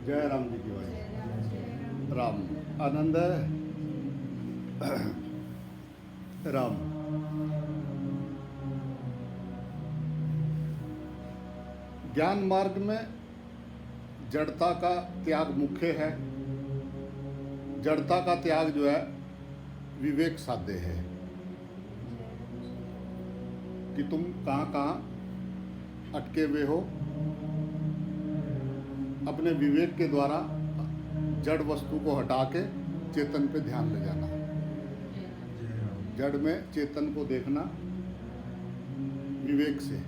जय राम जी की भाई। राम आनंद है। राम ज्ञान मार्ग में जड़ता का त्याग मुख्य है। जड़ता का त्याग जो है विवेक साध्य है कि तुम कहाँ कहाँ अटके हुए हो। अपने विवेक के द्वारा जड़ वस्तु को हटा के चेतन पे ध्यान ले जाना। जड़ में चेतन को देखना विवेक से।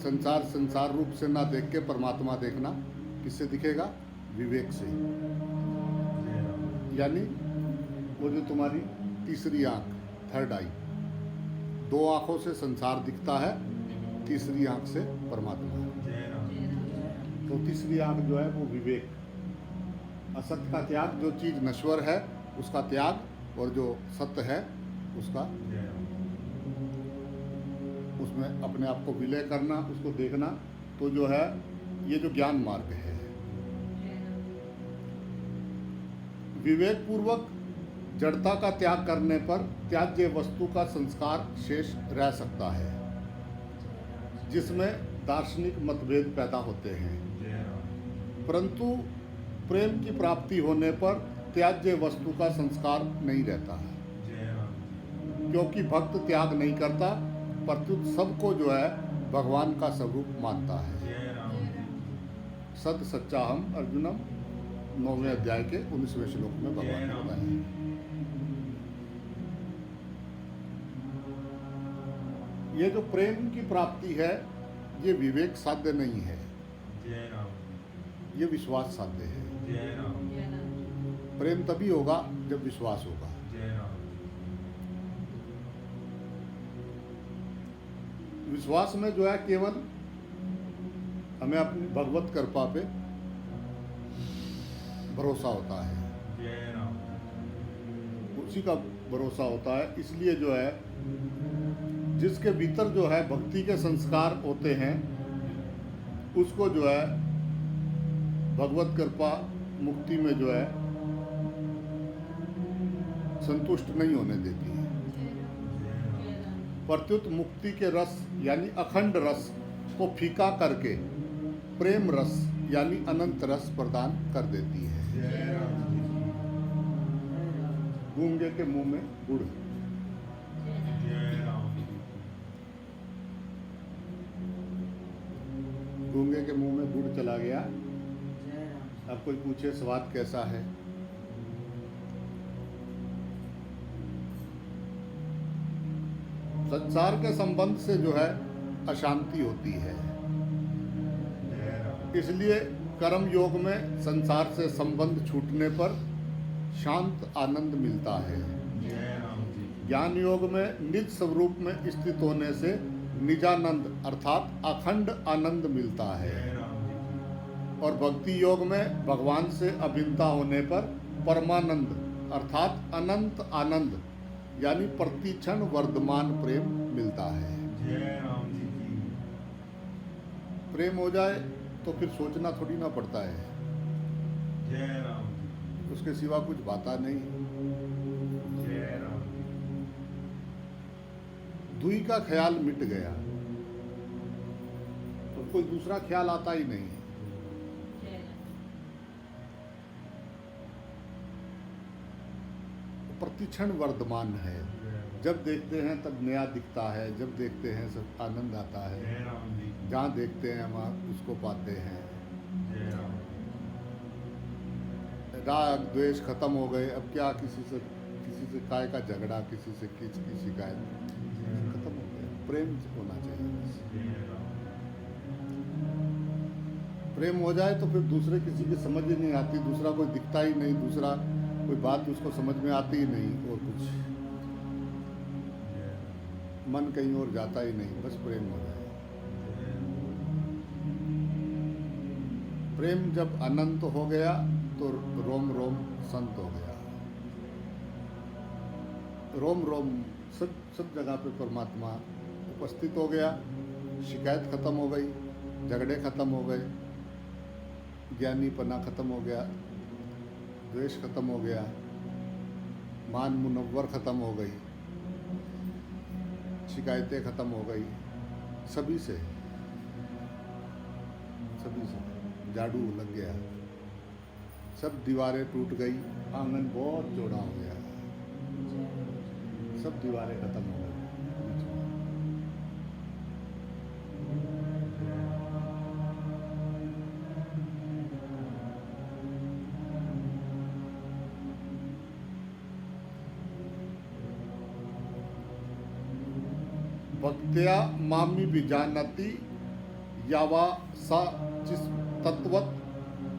संसार संसार रूप से ना देख के परमात्मा देखना किससे दिखेगा? विवेक से। यानी वो जो तुम्हारी तीसरी आंख, थर्ड आई, दो आंखों से संसार दिखता है, तीसरी आंख से परमात्मा। तो तीसरी आंख जो है वो विवेक, असत्य का त्याग, जो चीज नश्वर है उसका त्याग, और जो सत्य है उसका, उसमें अपने आप को विलय करना, उसको देखना। तो जो है ये जो ज्ञान मार्ग है, विवेक पूर्वक जड़ता का त्याग करने पर त्याज्य वस्तु का संस्कार शेष रह सकता है, जिसमें दार्शनिक मतभेद पैदा होते हैं। परंतु प्रेम की प्राप्ति होने पर त्याज्य वस्तु का संस्कार नहीं रहता है, क्योंकि भक्त त्याग नहीं करता, प्रत्युत सबको जो है भगवान का स्वरूप मानता है। सत सच्चा हम अर्जुनम 9वें अध्याय के 19वें श्लोक में भगवान कहता है। ये जो प्रेम की प्राप्ति है ये विवेक साध्य नहीं है, ये विश्वास साध्य है। प्रेम तभी होगा जब विश्वास होगा। विश्वास में जो है केवल हमें अपनी भगवत कृपा पे भरोसा होता है, उसी का भरोसा होता है। इसलिए जो है जिसके भीतर जो है भक्ति के संस्कार होते हैं उसको जो है भगवत कृपा मुक्ति में जो है संतुष्ट नहीं होने देती है। प्रत्युत मुक्ति के रस यानी अखंड रस को फीका करके प्रेम रस यानी अनंत रस प्रदान कर देती है। गूंगे के मुंह में गुड़। गूंगे के मुंह में गुड़ चला गया। अब कोई पूछे स्वाद कैसा है? संसार के संबंध से जो है अशांति होती है, इसलिए कर्म योग में संसार से संबंध छूटने पर शांत आनंद मिलता है। ज्ञान योग में निज स्वरूप में स्थित होने से निजानंद अर्थात अखंड आनंद मिलता है, और भक्ति योग में भगवान से अभिन्नता होने पर परमानंद अर्थात अनंत आनंद यानी प्रतिक्षण वर्धमान प्रेम मिलता है। प्रेम हो जाए तो फिर सोचना थोड़ी ना पड़ता है, उसके सिवा कुछ बाता नहीं। दुई का ख्याल मिट गया तो कोई दूसरा ख्याल आता ही नहीं। प्रतिक्षण वर्धमान है, जब देखते हैं तब नया दिखता है, जब देखते हैं सब आनंद आता है, जहाँ देखते हैं वहाँ उसको पाते हैं। राग द्वेष खत्म हो गए, अब क्या किसी से काय का झगड़ा, किसी से की शिकायत, खत्म हो गया। प्रेम होना चाहिए। प्रेम हो जाए तो फिर दूसरे किसी की समझ ही नहीं आती, दूसरा कोई दिखता ही नहीं, दूसरा कोई बात उसको समझ में आती ही नहीं, और कुछ मन कहीं और जाता ही नहीं, बस प्रेम हो जाए। प्रेम जब अनंत हो गया तो रोम रोम संत हो गया। रोम रोम सब जगह पे परमात्मा उपस्थित हो गया। शिकायत खत्म हो गई, झगड़े खत्म हो गए, ज्ञानीपना खत्म हो गया, द्वेष खत्म हो गया, मान मुनव्वर खत्म हो गई, शिकायतें खत्म हो गई, सभी से झाड़ू लग गया, सब दीवारें टूट गई, आंगन बहुत चौड़ा हो गया, सब दीवारें खत्म हो गई। भक्त्या मामी विजानति यावा सा चिस तत्वत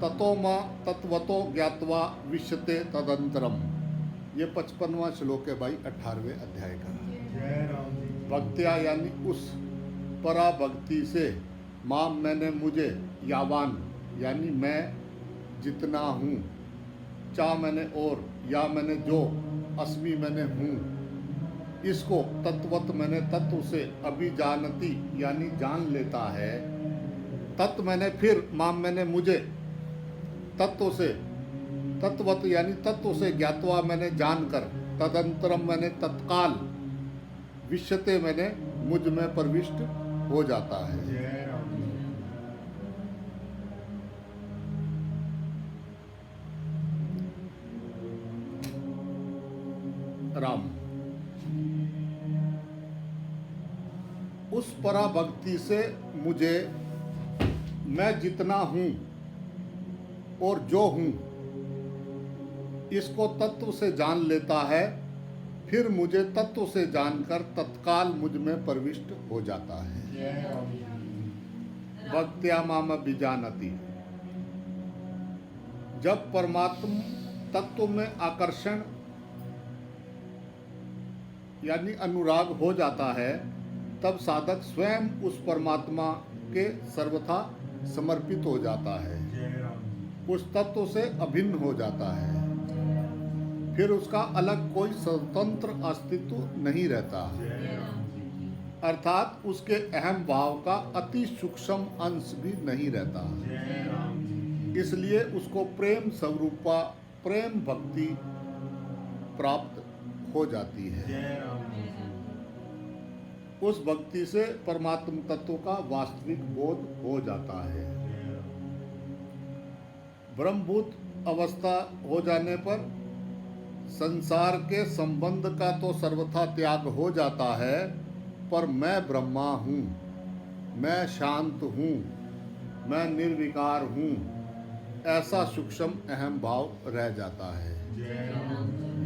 ततो मां तत्वतो ज्ञात्वा विश्यते तदंतरम। ये 55वां श्लोक है भाई 18वें अध्याय का। भक्त्या यानी उस परा भक्ति से, मां मैंने मुझे, यावान यानी मैं जितना हूँ, चा मैंने और, या मैंने जो, अस्मि मैंने हूँ, इसको तत्वत मैंने तत्व से, अभिजानती यानी जान लेता है, तत्व मैंने फिर, मां मैंने मुझे, तत्व से, तत्वत यानी तत्व से, ज्ञातवा मैंने जानकर, तदंतरम मैंने तत्काल, विश्यते मैंने मुझ में प्रविष्ट हो जाता है। राम उस पराभक्ति से मुझे, मैं जितना हूँ और जो हूँ, इसको तत्व से जान लेता है, फिर मुझे तत्व से जानकर तत्काल मुझ में प्रविष्ट हो जाता है। भक्त्या माम बीजानति, जब परमात्मा तत्व में आकर्षण यानी अनुराग हो जाता है, तब साधक स्वयं उस परमात्मा के सर्वथा समर्पित हो जाता है, उस तत्व से अभिन्न हो जाता है, फिर उसका अलग कोई स्वतंत्र अस्तित्व नहीं रहता, अर्थात उसके अहम भाव का अति सूक्ष्म अंश भी नहीं रहता। इसलिए उसको प्रेम स्वरूपा प्रेम भक्ति प्राप्त हो जाती है। उस भक्ति से परमात्म तत्व का वास्तविक बोध हो जाता है। ब्रह्मभूत अवस्था हो जाने पर संसार के संबंध का तो सर्वथा त्याग हो जाता है, पर मैं ब्रह्मा हूँ, मैं शांत हूँ, मैं निर्विकार हूँ, ऐसा सूक्ष्म अहम भाव रह जाता है।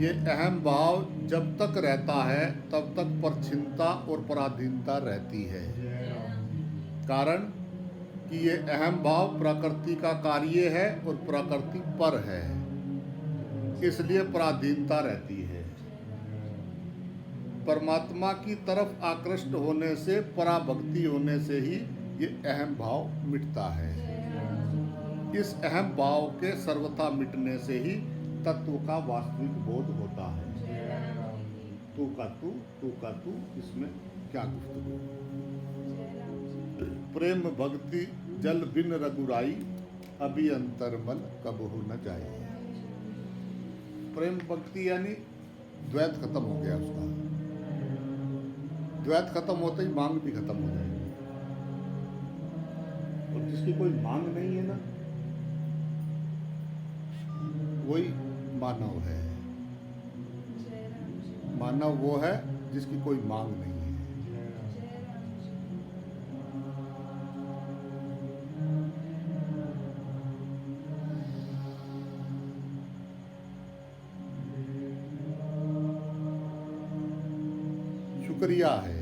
ये अहम भाव जब तक रहता है तब तक परछिनता और पराधीनता रहती है, कारण कि ये अहम भाव प्रकृति का कार्य है और प्रकृति पर है, इसलिए पराधीनता रहती है। परमात्मा की तरफ आकृष्ट होने से, पराभक्ति होने से ही ये अहम भाव मिटता है। इस अहम भाव के सर्वथा मिटने से ही तत्व का वास्तविक बोध होता है। तू का तू, इसमें क्या गुफ्तगू। प्रेम भक्ति जल बिन रघुराई, अभी अंतरमल कबहु न जाए। प्रेम भक्ति यानी द्वैत खत्म हो गया उसका, द्वैत खत्म होते ही मांग भी खत्म हो जाएगी। और जिसकी कोई मांग नहीं है ना, वही मानव है। मानव वो है जिसकी कोई मांग नहीं है। शुक्रिया है।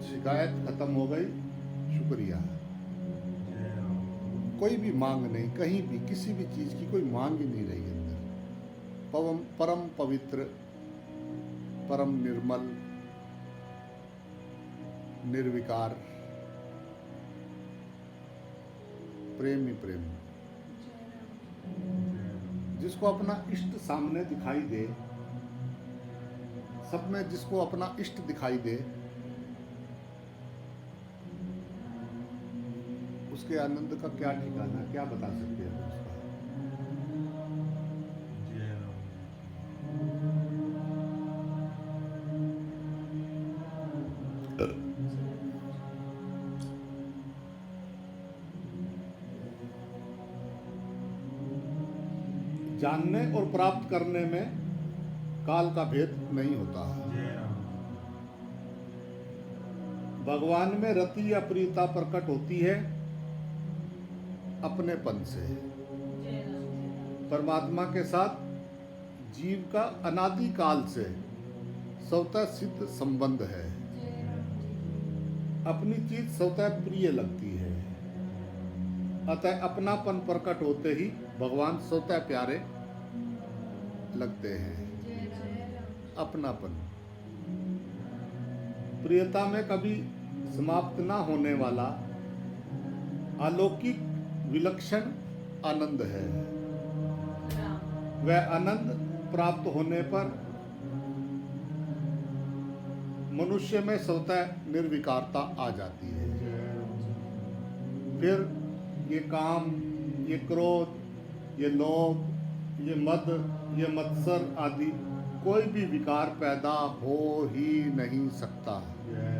शिकायत खत्म हो गई, शुक्रिया। कोई भी मांग नहीं, कहीं भी किसी भी चीज की कोई मांग ही नहीं रही अंदर। परम पवित्र, परम निर्मल, निर्विकार, प्रेम ही प्रेम। जिसको अपना इष्ट सामने दिखाई दे, सब में जिसको अपना इष्ट दिखाई दे उसके आनंद का क्या ठिकाना, क्या बता सकते हैं उसका? जानने और प्राप्त करने में काल का भेद नहीं होता है। भगवान में रति या प्रियता प्रकट होती है अपनेपन से। परमात्मा के साथ जीव का अनादि काल से स्वतः सिद्ध संबंध है। अपनी चीज स्वतः प्रिय लगती है, अतः अपनापन प्रकट होते ही भगवान स्वतः प्यारे लगते हैं। अपनापन प्रियता में कभी समाप्त ना होने वाला अलौकिक विलक्षण आनंद है। वह आनंद प्राप्त होने पर मनुष्य में स्वतः निर्विकारता आ जाती है। फिर ये काम, ये क्रोध, ये लोभ, ये मद, ये मत्सर आदि कोई भी विकार पैदा हो ही नहीं सकता। जय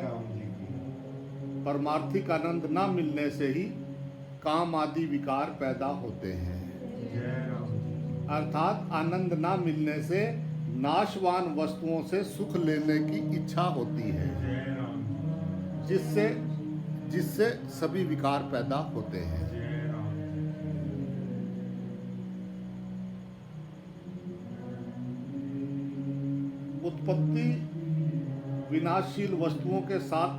राम जी की। परमार्थिक आनंद ना मिलने से ही काम आदि विकार पैदा होते हैं। जय राम जी। अर्थात आनंद ना मिलने से नाशवान वस्तुओं से सुख लेने की इच्छा होती है, जय राम जी। जिससे जिससे सभी विकार पैदा होते हैं। जय राम जी। उत्पत्ति विनाशशील वस्तुओं के साथ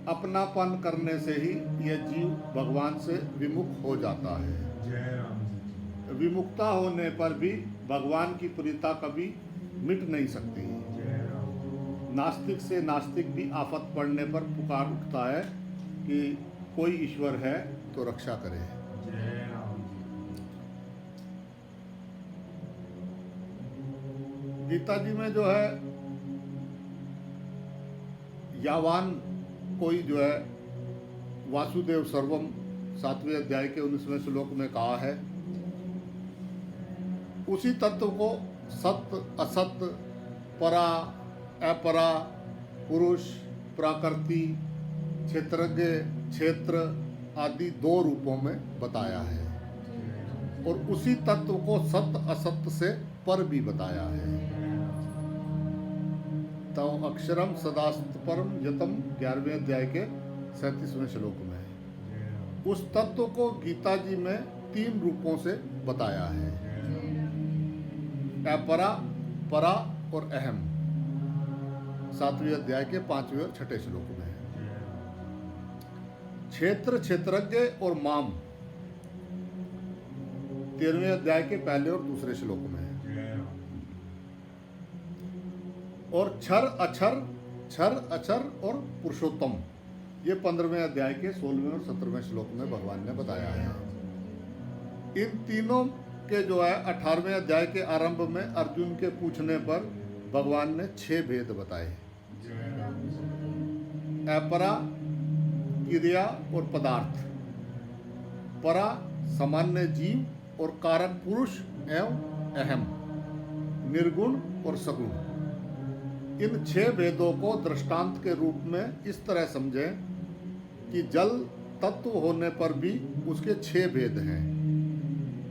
अपनापन करने से ही यह जीव भगवान से विमुख हो जाता है। जय राम जी। विमुक्ता होने पर भी भगवान की प्रियता कभी मिट नहीं सकती। जय राम। नास्तिक से नास्तिक भी आफत पड़ने पर पुकार उठता है कि कोई ईश्वर है तो रक्षा करे। जय राम जी। गीता जी में जो है यावान कोई जो है वासुदेव सर्वम 7वें अध्याय के 19वें श्लोक में कहा है, उसी तत्व को सत्य असत्य, परा अपरा, पुरुष प्रकृति, क्षेत्रज्ञ क्षेत्र आदि 2 रूपों में बताया है और उसी तत्व को सत्य असत्य से पर भी बताया है। तो अक्षरम सदास्त परम यतम 11वें अध्याय के 37वें श्लोक में है। उस तत्व को गीता जी में 3 रूपों से बताया है, अपरा, परा और अहम। 7वें अध्याय के 5वें और 6ठे श्लोक में है। क्षेत्र क्षेत्रज्ञ और माम 13वें अध्याय के 1 और 2 श्लोक में है। और क्षर अक्षर और पुरुषोत्तम ये 15वें अध्याय के 16वें और 17वें श्लोक में भगवान ने बताया है। इन तीनों के जो है 18वें अध्याय के आरंभ में अर्जुन के पूछने पर भगवान ने 6 भेद बताए। अपरा क्रिया और पदार्थ, परा सामान्य जीव और कारक पुरुष एवं अहम, निर्गुण और सगुण। इन 6 भेदों को दृष्टांत के रूप में इस तरह समझें कि जल तत्व होने पर भी उसके 6 भेद हैं।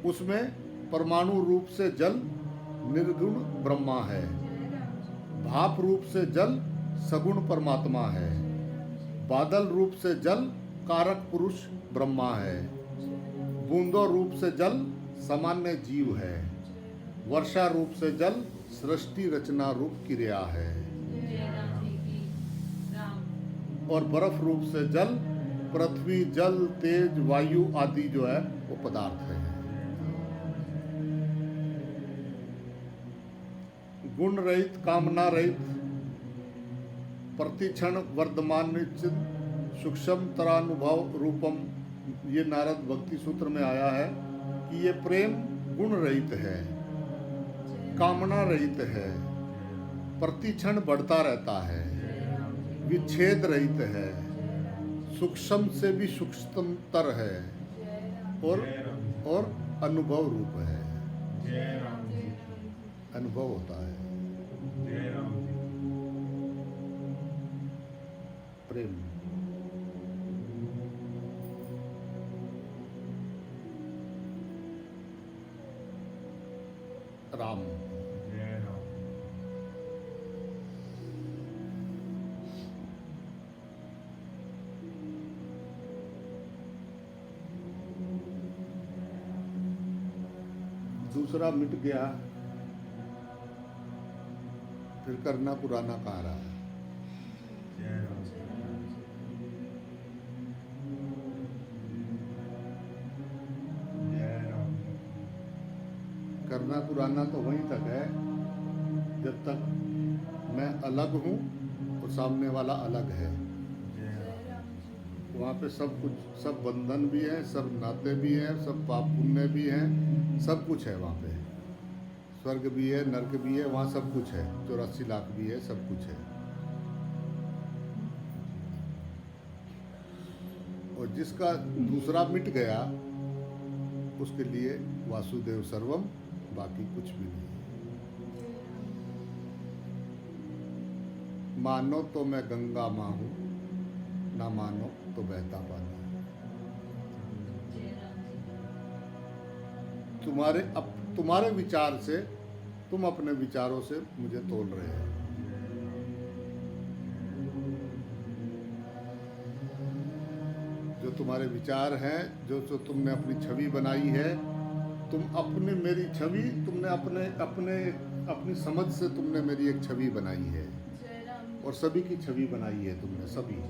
उसमें परमाणु रूप से जल निर्गुण ब्रह्मा है, भाप रूप से जल सगुण परमात्मा है, बादल रूप से जल कारक पुरुष ब्रह्मा है, बूंदों रूप से जल सामान्य जीव है, वर्षा रूप से जल सृष्टि रचना रूप क्रिया है, और बर्फ रूप से जल पृथ्वी जल तेज वायु आदि जो है वो पदार्थ है। गुण रहित कामना रहित प्रतिक्षण वर्धमान सूक्ष्म तरानुभव रूपम, ये नारद भक्ति सूत्र में आया है कि ये प्रेम गुण रहित है कामना रहित है, प्रतिक्षण बढ़ता रहता है, विच्छेद रहित है, सूक्ष्म से भी सूक्ष्मतर है और अनुभव रूप है। जय राम जी अनुभव होता है जय राम जी प्रेम। राम जय राम दूसरा मिट गया, फिर करना पुराना कहाँ रहा। जय राम जय राम करना पुराना तो वहीं तक है जब तक मैं अलग हूँ और सामने वाला अलग है। जय राम वहाँ पे सब कुछ, सब बंधन भी है, सब नाते भी हैं, सब पाप पुण्य भी हैं, सब कुछ है वहाँ पे। स्वर्ग भी है, नरक भी है, वहाँ सब कुछ है। 84 लाख भी है, सब कुछ है। और जिसका दूसरा मिट गया उसके लिए वासुदेव सर्वम, बाकी कुछ भी नहीं। मानो तो मैं गंगा माँ हूँ, ना मानो तो बहता पानी। तुम्हारे विचार से, तुम अपने विचारों से मुझे तोल रहे हो। जो तुम्हारे विचार हैं, जो तुमने अपनी छवि बनाई है, तुम अपने, मेरी छवि तुमने अपनी समझ से तुमने मेरी एक छवि बनाई है और सभी की छवि बनाई है तुमने। सभी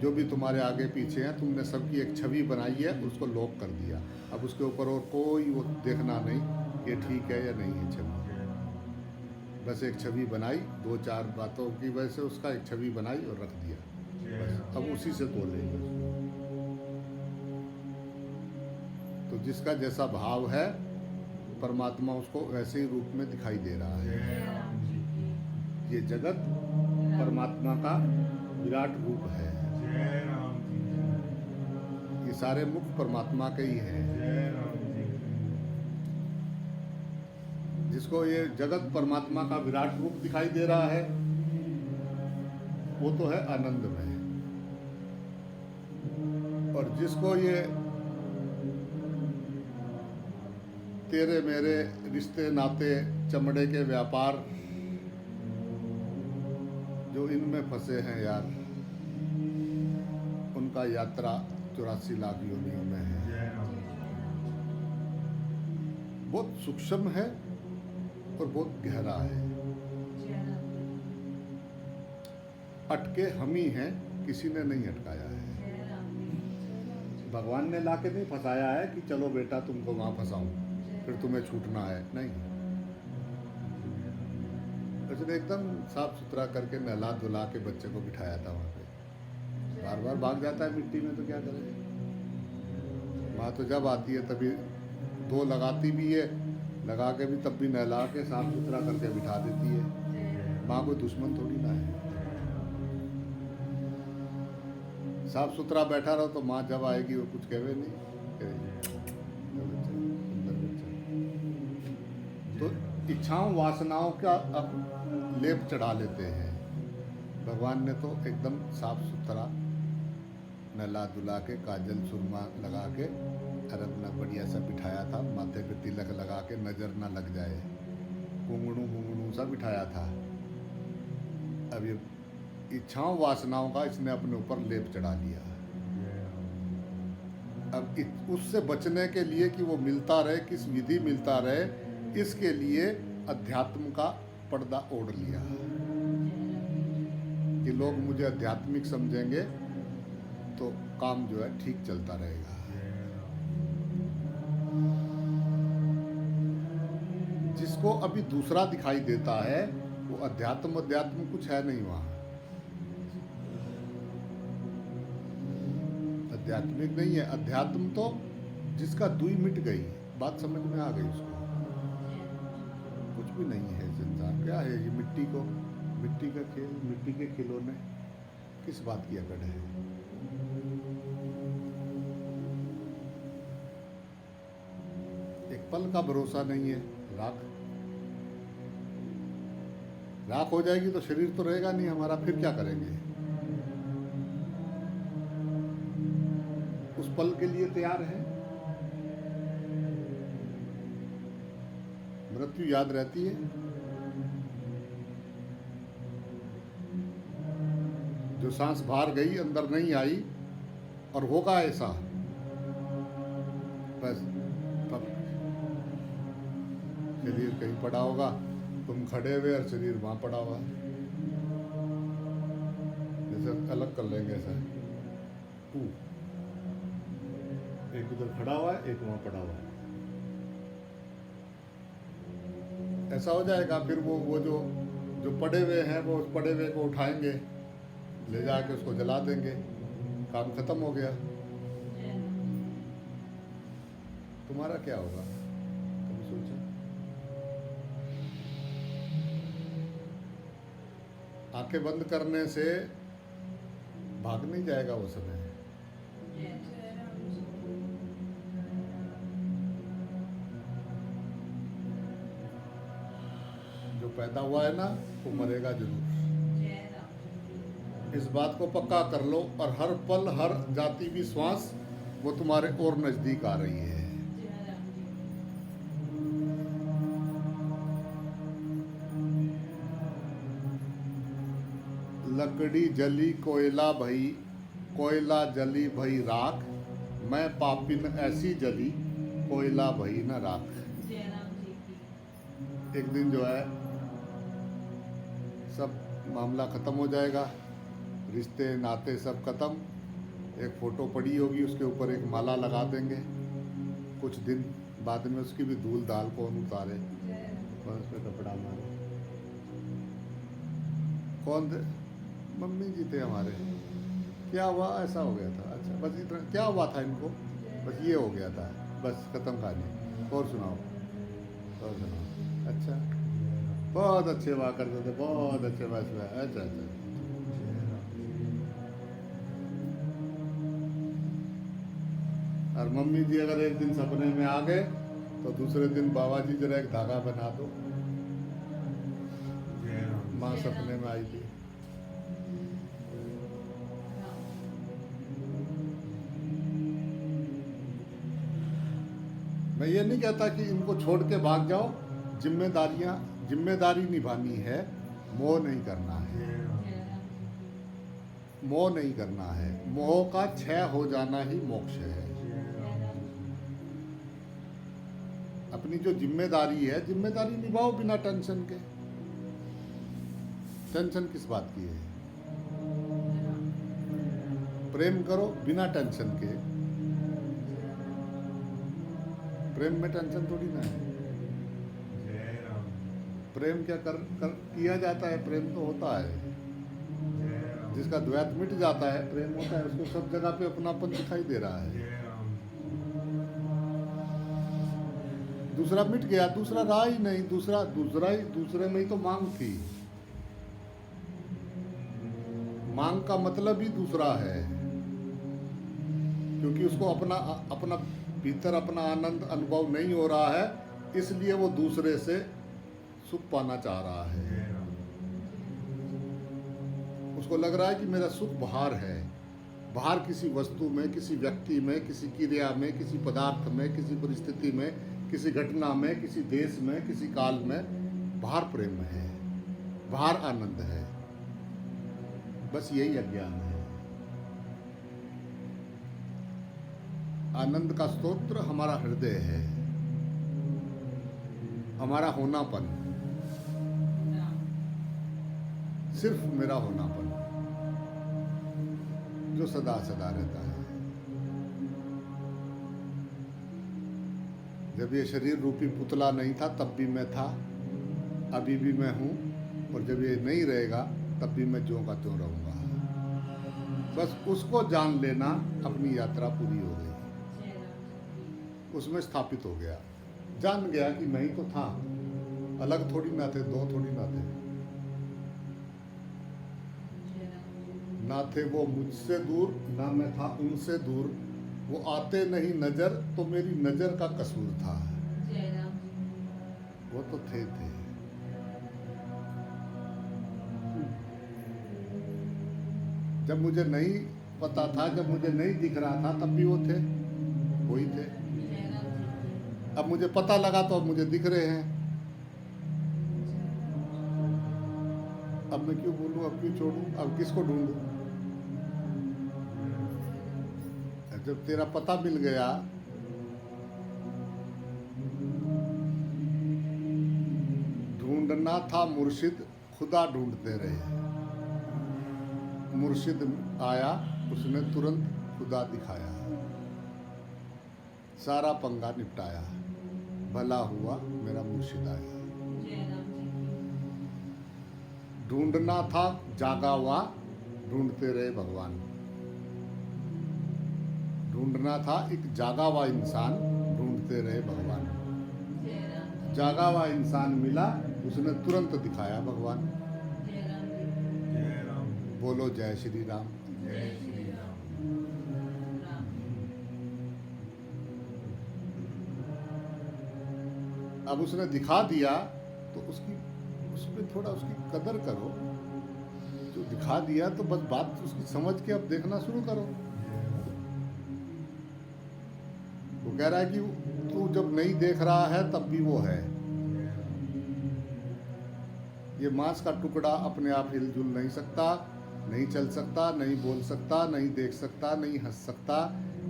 जो भी तुम्हारे आगे पीछे हैं, तुमने सबकी एक छवि बनाई है, उसको लॉक कर दिया। अब उसके ऊपर और कोई वो देखना नहीं कि ठीक है या नहीं है छवि। बस एक छवि बनाई, 2-4 बातों की वजह से उसका एक छवि बनाई और रख दिया। बस अब उसी से तोलेंगे उसको। तो जिसका जैसा भाव है, परमात्मा उसको वैसे ही रूप में दिखाई दे रहा है। जय राम जी ये जगत परमात्मा का विराट रूप है। जय राम जी ये सारे मुख परमात्मा के ही हैं। जय राम जी जिसको ये जगत परमात्मा का विराट रूप दिखाई दे रहा है, वो तो है आनंदमय। और जिसको ये तेरे मेरे रिश्ते नाते, चमड़े के व्यापार जो इनमें फंसे हैं यार, उनका यात्रा 84 लाख योनियों में है। जय राम बहुत सूक्ष्म है और बहुत गहरा है। अटके हम ही हैं, किसी ने नहीं अटकाया है। भगवान ने लाके नहीं फंसाया है कि चलो बेटा तुमको वहाँ फंसाऊं, फिर तुम्हें छूटना है। नहीं, उसने एकदम साफ सुथरा करके नहला धुला के बच्चे को बिठाया था वहाँ पे। बार बार भाग जाता है मिट्टी में तो क्या करे। माँ तो जब आती है तभी 2 लगाती भी है, लगा के भी तब भी नहला के साफ सुथरा करके बिठा देती है। माँ कोई दुश्मन थोड़ी ना है। साफ सुथरा बैठा रहो तो माँ जब आएगी वो कुछ कहे नहीं, सुंदर बच्चा। तो इच्छाओं वासनाओं का अब लेप चढ़ा लेते हैं। भगवान ने तो एकदम साफ सुथरा नहला धुला के, काजल सुरमा लगा के, और अपना बढ़िया सा बिठाया था। माथे पे तिलक लगा के नजर ना लग जाए, घुंगणू सा बिठाया था। अब ये इच्छाओं वासनाओं का इसने अपने ऊपर लेप चढ़ा लिया। अब उससे बचने के लिए कि वो मिलता रहे, किस विधि मिलता रहे, इसके लिए अध्यात्म का पर्दा ओढ़ लिया कि लोग मुझे आध्यात्मिक समझेंगे तो काम जो है ठीक चलता रहेगा। जिसको अभी दूसरा दिखाई देता है वो अध्यात्म कुछ है नहीं वहाँ। आध्यात्मिक नहीं है। अध्यात्म तो जिसका दुई मिट गई, बात समझ में आ गई उसको। भी नहीं है संसार। क्या है ये मिट्टी का खेल, मिट्टी के खिलौने, किस बात की अकड़ है? एक पल का भरोसा नहीं है। राख हो जाएगी तो शरीर तो रहेगा नहीं हमारा, फिर क्या करेंगे? उस पल के लिए तैयार है? मृत्यु याद रहती है? जो सांस बाहर गई अंदर नहीं आई, और होगा ऐसा, बस तब शरीर कहीं पड़ा होगा, तुम खड़े हुए और शरीर वहां पड़ा हुआ, जैसे अलग कर लेंगे ऐसा, टू, एक उधर खड़ा हुआ है, एक वहां पड़ा हुआ है, ऐसा हो जाएगा। फिर वो जो पड़े हुए हैं वो उस पड़े हुए को उठाएंगे, ले जाके उसको जला देंगे, काम खत्म हो गया। तुम्हारा क्या होगा? तुम सोचो। आंखें बंद करने से भाग नहीं जाएगा वो समय। जो पैदा हुआ है ना वो मरेगा जरूर, इस बात को पक्का कर लो। और हर पल हर जाती भी श्वास वो तुम्हारे और नजदीक आ रही है। लकड़ी जली कोयला भई, कोयला जली भई राख, मैं पापिन ऐसी जली, कोयला भई न राख। एक दिन जो है सब मामला खत्म हो जाएगा, रिश्ते नाते सब खत्म। एक फ़ोटो पड़ी होगी, उसके ऊपर एक माला लगा देंगे, कुछ दिन बाद में उसकी भी धूल दाल कौन उतारे, कौन उस पर कपड़ा मारे, कौन थे? मम्मी जी थे हमारे। क्या हुआ? ऐसा हो गया था। अच्छा, बस इतना क्या हुआ था इनको? बस ये हो गया था, बस खत्म कहानी। और सुनाओ, और सुनाओ। अच्छा, बहुत अच्छे हुआ करते थे, बहुत अच्छे। बस अच्छा अच्छा। और मम्मी जी अगर एक दिन सपने में आ गए तो दूसरे दिन बाबा जी जरा एक धागा बना दो, माँ सपने में आई थी। मैं ये नहीं कहता कि इनको छोड़ के भाग जाओ, जिम्मेदारी निभानी है, मोह नहीं करना है, मोह नहीं करना है। मोह का क्षय हो जाना ही मोक्ष है। अपनी जो जिम्मेदारी है, जिम्मेदारी निभाओ बिना टेंशन के। टेंशन किस बात की है? प्रेम करो बिना टेंशन के। प्रेम में टेंशन थोड़ी ना है। प्रेम क्या किया जाता है? प्रेम तो होता है, जिसका द्वैत मिट जाता है प्रेम होता है, उसको सब जगह पे अपनापन दिखाई दे रहा है। दूसरा मिट गया, दूसरा रहा ही नहीं, दूसरे में ही तो मांग थी। मांग का मतलब ही दूसरा है, क्योंकि उसको अपना भीतर अपना आनंद अनुभव नहीं हो रहा है, इसलिए वो दूसरे से सुख पाना चाह रहा है। उसको लग रहा है कि मेरा सुख बाहर है, बाहर किसी वस्तु में, किसी व्यक्ति में, किसी क्रिया में, किसी पदार्थ में, किसी परिस्थिति में, किसी घटना में, किसी देश में, किसी काल में। बाहर प्रेम है, बाहर आनंद है। बस यही अज्ञान है। आनंद का स्तोत्र हमारा हृदय है, हमारा होनापन, सिर्फ मेरा होनापन जो सदा सदा रहता है। जब ये शरीर रूपी पुतला नहीं था तब भी मैं था, अभी भी मैं हूँ, और जब ये नहीं रहेगा तब भी मैं ज्यों का त्यों रहूँगा। बस उसको जान लेना, अपनी यात्रा पूरी हो गई, उसमें स्थापित हो गया, जान गया कि मैं ही तो था। अलग थोड़ी ना थे, दो थोड़ी ना थे। ना थे वो मुझसे दूर, ना मैं था उनसे दूर। वो आते नहीं नजर तो मेरी नजर का कसूर था। वो तो थे। जब मुझे नहीं पता था, जब मुझे नहीं दिख रहा था, तब भी वो थे, वही थे। अब मुझे पता लगा तो अब मुझे दिख रहे हैं। अब मैं क्यों बोलूं, अब क्यों छोड़ूं, अब किसको ढूंढूं? जब तेरा पता मिल गया, ढूंढना था मुर्शिद, खुदा ढूंढते रहे। मुर्शिद आया, उसने तुरंत खुदा दिखाया। सारा पंगा निपटाया, भला हुआ मेरा मुर्शिद आया। ढूंढना था जागा हुआ, ढूंढते रहे भगवान। ढूंढना था एक जागा हुआ इंसान, ढूंढते रहे भगवान। जागा हुआ इंसान मिला, उसने तुरंत दिखाया भगवान। जय राम जी। बोलो जय श्री राम। जय श्री राम। अब उसने दिखा दिया तो उसकी उसमें थोड़ा उसकी कदर करो। जो दिखा दिया तो बस बात उसकी समझ के अब देखना शुरू करो। वो कह रहा है कि तू जब नहीं देख रहा है तब भी वो है। ये मांस का टुकड़ा अपने आप हिलजुल नहीं सकता, नहीं चल सकता, नहीं बोल सकता, नहीं देख सकता, नहीं हंस सकता।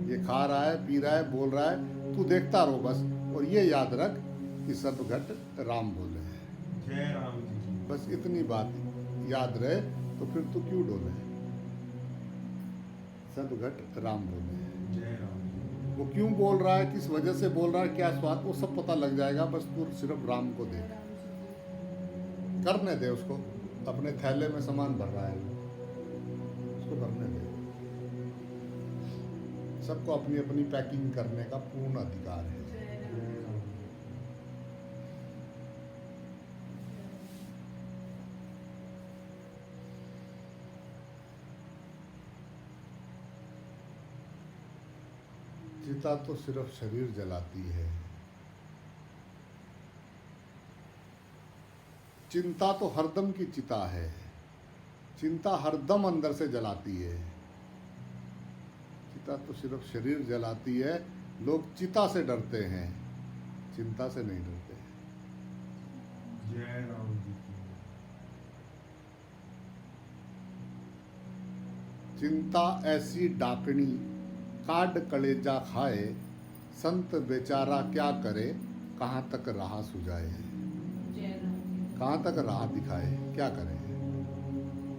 ये खा रहा है, पी रहा है, बोल रहा है, तू देखता रहो बस। और ये याद रख कि सब घट राम बोले। जय राम जी। बस इतनी बात याद रहे तो फिर तू क्यों डोले। सब घट राम बोले। जय राम जी। वो क्यों बोल रहा है, किस वजह से बोल रहा है, क्या स्वाद, वो सब पता लग जाएगा। बस तू सिर्फ राम को देख, करने दे उसको। अपने थैले में सामान भर रहा है उसको भरने दे। सबको अपनी अपनी पैकिंग करने का पूर्ण अधिकार है। जय राम जी। चिता तो सिर्फ शरीर जलाती है, चिंता तो हरदम की चिता है। चिंता हरदम अंदर से जलाती है। चिता तो सिर्फ शरीर जलाती है। लोग चिता से डरते हैं, चिंता से नहीं डरते। जय राम जी की। चिंता ऐसी डाकनी काट कलेजा खाए। संत बेचारा क्या करे, कहाँ तक राह सुझाए। कहाँ तक राह दिखाए, क्या करे।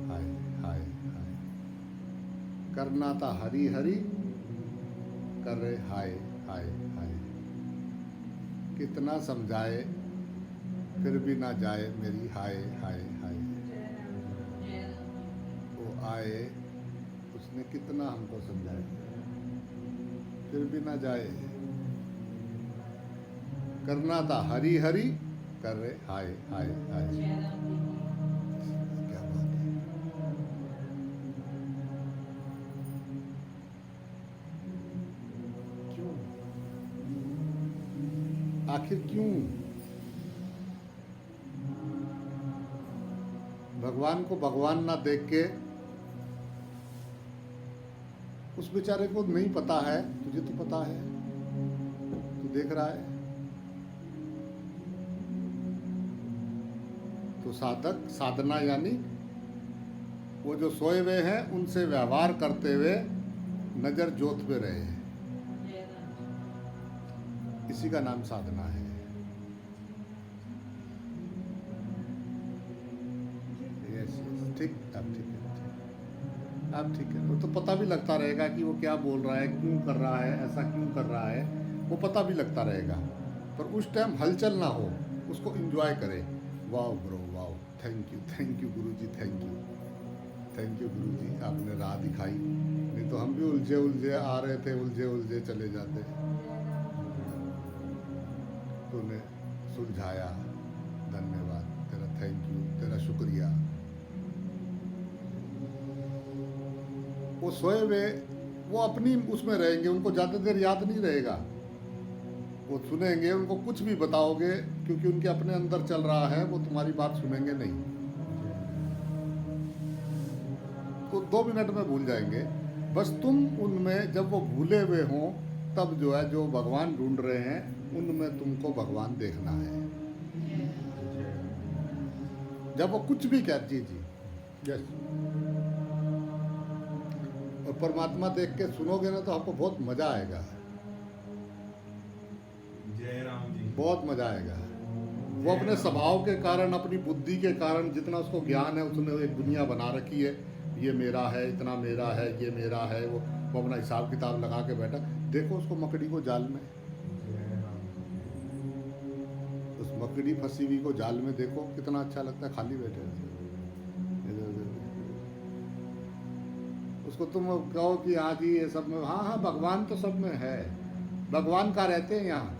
हाय हाय हाय। करना था हरी हरी, कर रहे हाय हाय हाय। कितना समझाए फिर भी ना जाए मेरी हाय हाय हाय। वो आए, उसने कितना हमको समझाया फिर भी ना जाए। करना था हरी हरी, कर रहे हाय हाय हाय। क्या बात है। क्यों, आखिर क्यों? भगवान को भगवान ना देख के, उस बेचारे को नहीं पता है, तुझे तो पता है, तू देख रहा है। तो साधक साधना यानी वो जो सोए हुए हैं उनसे व्यवहार करते हुए नजर जोत पे रहे, इसी का नाम साधना है। यस यस, ठीक, अब ठीक है, अब ठीक है। वो तो पता भी लगता रहेगा कि वो क्या बोल रहा है, क्यों कर रहा है, ऐसा क्यों कर रहा है, वो पता भी लगता रहेगा। पर उस टाइम हलचल ना हो, उसको एंजॉय करे। वाह ब्रो वाह, थैंक यू गुरुजी, थैंक यू गुरुजी, आपने राह दिखाई। नहीं तो हम भी उलझे उलझे आ रहे थे, उलझे उलझे चले जाते। तूने सुलझाया, धन्यवाद, तेरा थैंक यू, तेरा शुक्रिया। वो सोए हुए वो अपनी उसमें रहेंगे, उनको ज़्यादा देर याद नहीं रहेगा। वो सुनेंगे, उनको कुछ भी बताओगे क्योंकि उनके अपने अंदर चल रहा है, वो तुम्हारी बात सुनेंगे नहीं, तो 2 मिनट में भूल जाएंगे। बस तुम उनमें जब वो भूले हुए हों तब जो है, जो भगवान ढूंढ रहे हैं उनमें तुमको भगवान देखना है। जब वो कुछ भी कह, जी जी यस, और परमात्मा देख के सुनोगे ना तो आपको बहुत मजा आएगा, जय राम जी। बहुत मजा आएगा। वो अपने स्वभाव के कारण, अपनी बुद्धि के कारण, जितना उसको ज्ञान है, उसने एक दुनिया बना रखी है, ये मेरा है, इतना मेरा है, ये मेरा है। वो अपना हिसाब किताब लगा के बैठा। देखो उसको मकड़ी को जाल में, जय राम उस मकड़ी फंसी हुई को जाल में देखो, कितना अच्छा लगता है, खाली बैठे रहते हैं। इधर-उधर। उसको तुम कहो कि हाँ जी ये सब में, हाँ हाँ भगवान तो सब में है। भगवान कहाँ रहते हैं? यहाँ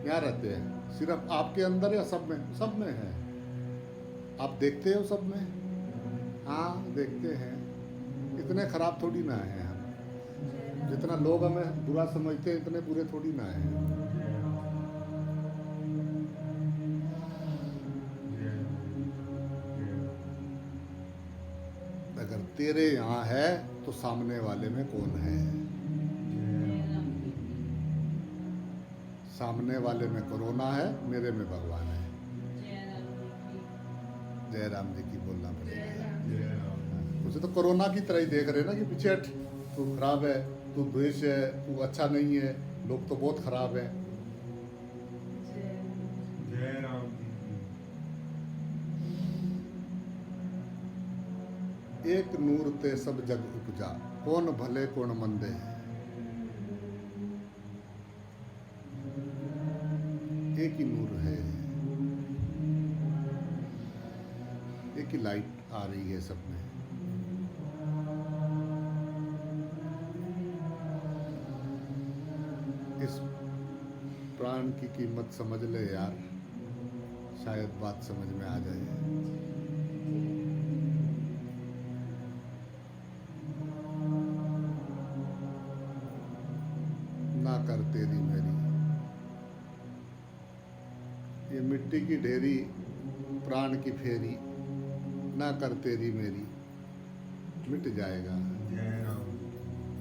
यहाँ रहते हैं, सिर्फ आपके अंदर या सब में? सब में है। आप देखते हो सब में? हाँ देखते हैं। इतने खराब थोड़ी ना है हम, जितना लोग हमें बुरा समझते हैं इतने बुरे थोड़ी ना है। अगर तेरे यहाँ है तो सामने वाले में कौन है? सामने वाले में कोरोना है, मेरे में भगवान है। जय राम जी की बोलना पड़ेगा। उसे तो कोरोना की तरह ही देख रहे हैं ना कि पीछे हट, तू खराब है, तू द्वेष है, तू अच्छा नहीं है, लोग तो बहुत खराब है। जय राम जी। एक नूर ते सब जग उपजा, कौन भले कौन मंदे। एक ही नूर है, एक ही लाइट आ रही है सब में। इस प्राण की कीमत समझ ले यार, शायद बात समझ में आ जाए। ना कर तेरी मेरी, ये मिट्टी की ढेरी, प्राण की फेरी, ना कर तेरी मेरी, मिट जाएगा। जय राम।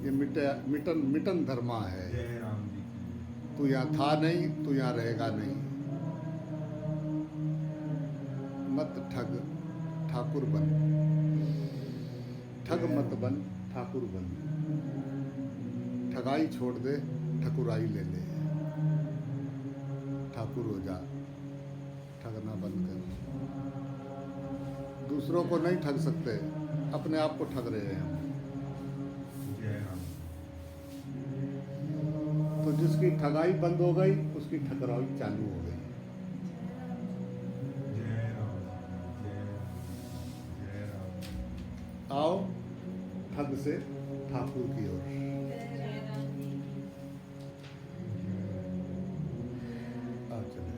ये मिटन मिटन धर्मा है। जय राम जी। तू यहाँ था नहीं, तू यहाँ रहेगा नहीं। मत ठग, ठाकुर बन। ठग मत बन, ठाकुर बन। ठगाई छोड़ दे, ठकुराई ले ले। ठाकुर हो जा, ठगना बंद कर। दूसरों को नहीं ठग सकते, अपने आप को ठग रहे हैं हम। जय राम। तो जिसकी ठगाई बंद हो गई, उसकी ठकराई चालू हो गई। जय राम। जय राम। आओ ठग से ठाकुर की ओर। आओ चले।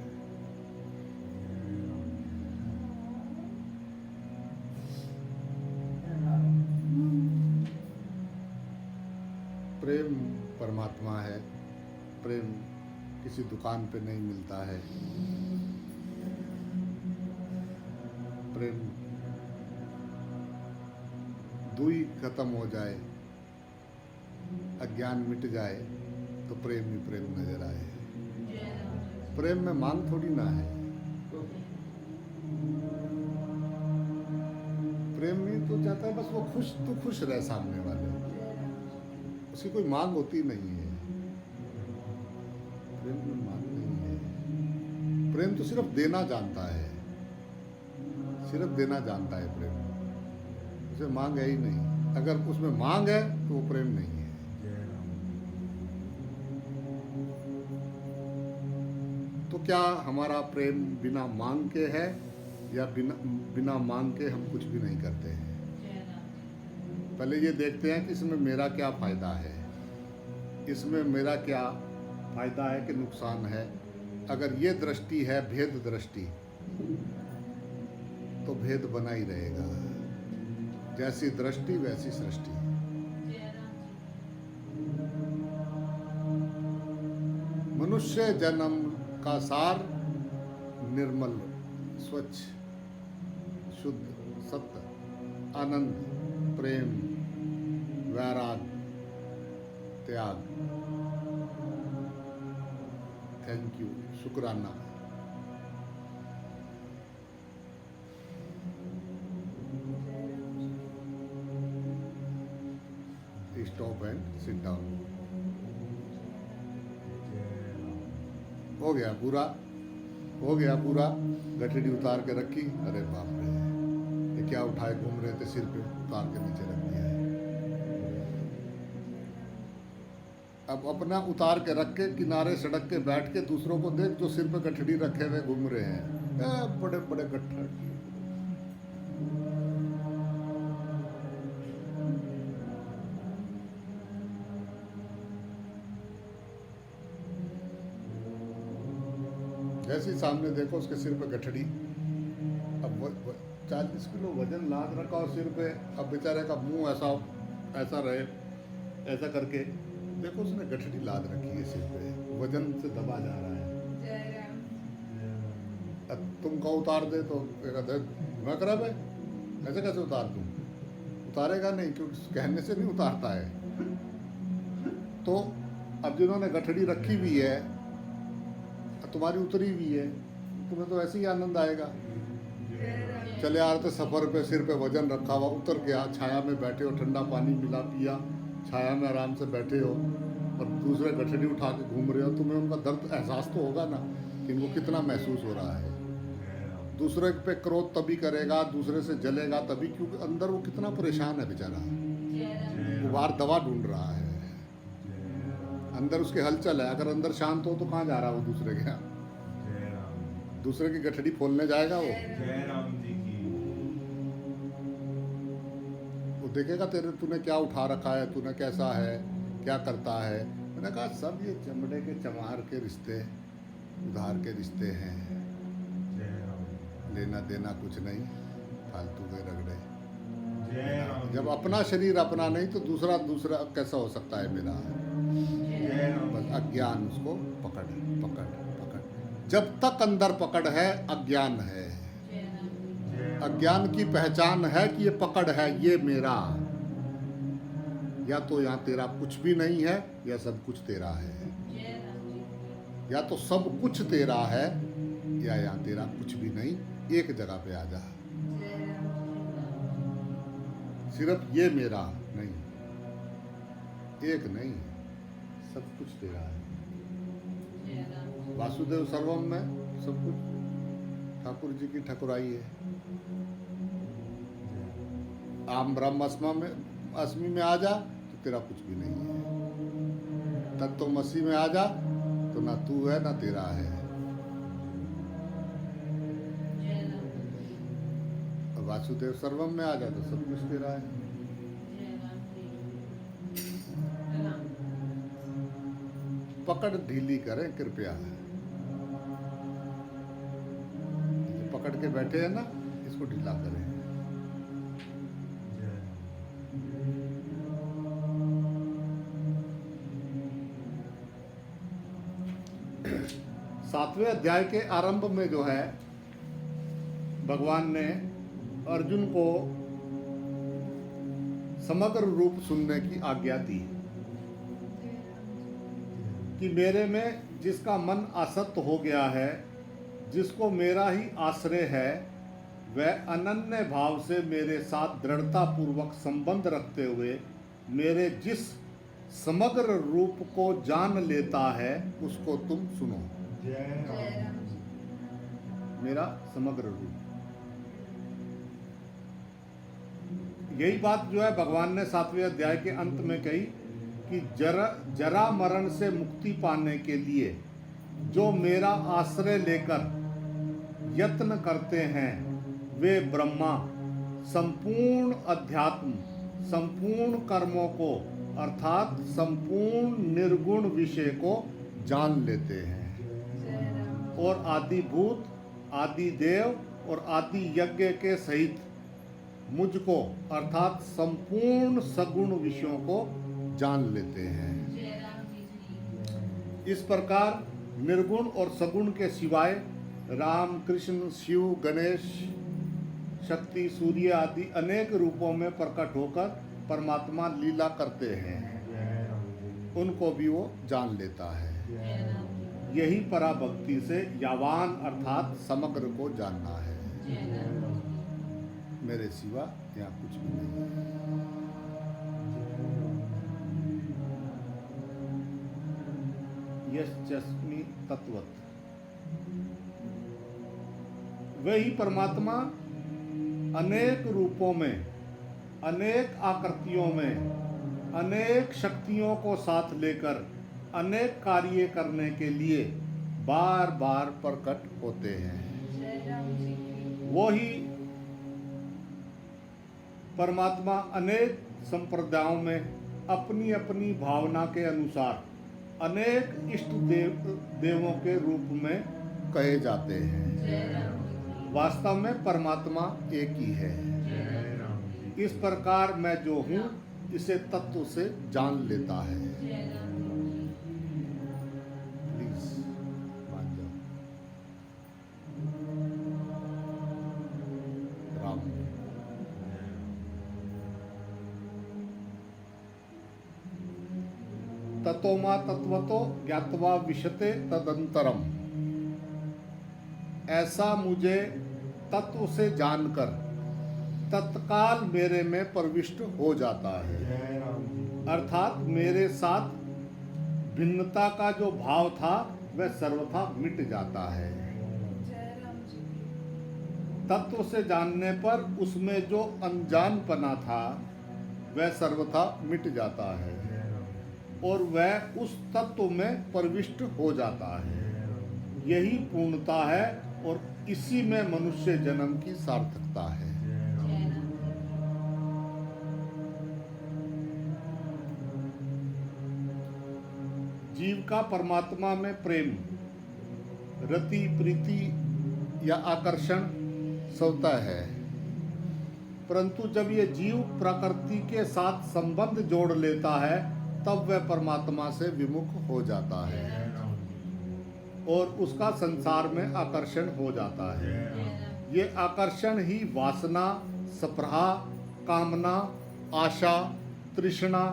प्रेम परमात्मा है। प्रेम किसी दुकान पे नहीं मिलता है। प्रेम दुई खत्म हो जाए, अज्ञान मिट जाए तो प्रेम ही प्रेम नजर आए। प्रेम में मांग थोड़ी ना है। प्रेम ही तो चाहता है बस वो खुश, तू खुश रहे सामने वाले, उसकी कोई मांग होती नहीं है। प्रेम में मांग नहीं है। प्रेम तो सिर्फ देना जानता है, सिर्फ देना जानता है प्रेम। उसे मांग है ही नहीं। अगर उसमें मांग है तो वो प्रेम नहीं है। जय राम। तो क्या हमारा प्रेम बिना मांग के है, या बिना मांग के हम कुछ भी नहीं करते हैं? पहले ये देखते हैं कि इसमें मेरा क्या फ़ायदा है, इसमें मेरा क्या फ़ायदा है कि नुकसान है। अगर ये दृष्टि है भेद दृष्टि, तो भेद बना ही रहेगा। जैसी दृष्टि वैसी सृष्टि। मनुष्य जन्म का सार निर्मल, स्वच्छ, शुद्ध, सत्य, आनंद, प्रेम, वैराग, त्याग। थैंक यू, शुक्राना। Stop and sit down. हो गया पूरा, हो गया पूरा। गठड़ी उतार के रखी। अरे बाप रे, ये क्या उठाए घूम रहे थे, सिर पे उतार के नीचे रख दिया है। अब अपना उतार के रख के किनारे सड़क के बैठ के दूसरों को देख जो सिर पे गठड़ी रखे हुए घूम रहे हैं। बड़े बड़े गट्ठर। जैसे ही सामने देखो उसके सिर पे गठड़ी। अब 40 किलो वजन लाद रखा और सिर पे। अब बेचारे का मुंह ऐसा ऐसा रहे, ऐसा करके देखो उसने गठड़ी लाद रखी है सिर पे, वजन से दबा जा रहा है। अब तुम कहो उतार दे तो मैं खराब है, ऐसे कैसे उतार दूं? उतारेगा नहीं, क्योंकि कहने से नहीं उतारता है। तो अब जिन्होंने गठड़ी रखी हुई है, तुम्हारी उतरी हुई है, तुम्हें तो ऐसे ही आनंद आएगा। चले आ रहे थे सफ़र पे, सिर पे वजन रखा हुआ, उतर गया, छाया में बैठे हो, ठंडा पानी मिला पिया, छाया में आराम से बैठे हो, और दूसरे गठड़ी उठा के घूम रहे हो, तुम्हें उनका दर्द एहसास तो होगा ना कि इनको कितना महसूस हो रहा है। दूसरे पे क्रोध तभी करेगा, दूसरे से जलेगा तभी, क्योंकि अंदर वो कितना परेशान है बेचारा। वो बाहर दवा ढूंढ रहा है, अंदर उसके हलचल है। अगर अंदर शांत हो तो कहाँ जा रहा है वो दूसरे के यहाँ? दूसरे की गठड़ी खोलने जाएगा वो? वो देखेगा तेरे, तूने क्या उठा रखा है, तूने कैसा है, क्या करता है। मैंने कहा सब ये चमड़े के चमार के रिश्ते, उधार के रिश्ते हैं, लेना देना कुछ नहीं, फालतू के रगड़े। जब अपना शरीर अपना नहीं तो दूसरा दूसरा कैसा हो सकता है मेरा? बस अज्ञान उसको पकड़ पकड़ पकड़। जब तक अंदर पकड़ है अज्ञान है। अज्ञान की पहचान है कि ये पकड़ है, ये मेरा। या तो यहाँ तेरा कुछ भी नहीं है या सब कुछ तेरा है। या तो सब कुछ तेरा है या यहाँ तेरा कुछ भी नहीं। एक जगह पे आ जा। सिर्फ ये मेरा नहीं, एक नहीं, सब कुछ तेरा है। वासुदेव सर्वम में सब कुछ ठाकुर जी की ठकुराई है। आम ब्रह्म अस्मि में आ जा तो तेरा कुछ भी नहीं है। तत्वमसि में आ जा तो ना तू है ना तेरा है। वासुदेव सर्वम में आ जा तो सब कुछ तेरा है। पकड़ ढीली करें कृपया। पकड़ के बैठे हैं ना, इसको ढीला करें। सातवें अध्याय के आरंभ में जो है, भगवान ने अर्जुन को समग्र रूप सुनने की आज्ञा दी कि मेरे में जिसका मन आसक्त हो गया है, जिसको मेरा ही आश्रय है, वह अनन्य भाव से मेरे साथ दृढ़ता पूर्वक संबंध रखते हुए मेरे जिस समग्र रूप को जान लेता है उसको तुम सुनो। मेरा समग्र रूप, यही बात जो है भगवान ने 7वें अध्याय के अंत में कही कि जरा मरण से मुक्ति पाने के लिए जो मेरा आश्रय लेकर यत्न करते हैं वे ब्रह्मा संपूर्ण अध्यात्म, संपूर्ण कर्मों को अर्थात संपूर्ण निर्गुण विषय को जान लेते हैं और आदिभूत आदि देव और आदि यज्ञ के सहित मुझको अर्थात संपूर्ण सगुण विषयों को जान लेते हैं। इस प्रकार निर्गुण और सगुण के सिवाय राम, कृष्ण, शिव, गणेश, शक्ति, सूर्य आदि अनेक रूपों में प्रकट होकर परमात्मा लीला करते हैं, उनको भी वो जान लेता है। यही पराभक्ति से यावान अर्थात समग्र को जानना है। मेरे सिवा यहाँ कुछ भी नहीं है। यश्चस्मि तत्वत्, वही परमात्मा अनेक रूपों में, अनेक आकृतियों में, अनेक शक्तियों को साथ लेकर अनेक कार्य करने के लिए बार बार प्रकट होते हैं। वो ही परमात्मा अनेक संप्रदायों में अपनी अपनी भावना के अनुसार अनेक इष्ट देवों के रूप में कहे जाते हैं। वास्तव में परमात्मा एक ही है। इस प्रकार मैं जो हूँ इसे तत्व से जान लेता है। प्लीज मान जाओ। राम। ततोमा तत्वतो ज्ञात्वा विशते तदंतरम, ऐसा मुझे तत्व से जानकर तत्काल मेरे में प्रविष्ट हो जाता है। अर्थात मेरे साथ भिन्नता का जो भाव था वह सर्वथा मिट जाता है। तत्व से जानने पर उसमें जो अनजानपना था वह सर्वथा मिट जाता है और वह उस तत्व में प्रविष्ट हो जाता है। यही पूर्णता है और इसी में मनुष्य जन्म की सार्थकता है। जीव का परमात्मा में प्रेम, रति, प्रीति या आकर्षण स्वतः है, परंतु जब यह जीव प्रकृति के साथ संबंध जोड़ लेता है तब वह परमात्मा से विमुख हो जाता है और उसका संसार में आकर्षण हो जाता है। ये आकर्षण ही वासना, स्पृहा, कामना, आशा, तृष्णा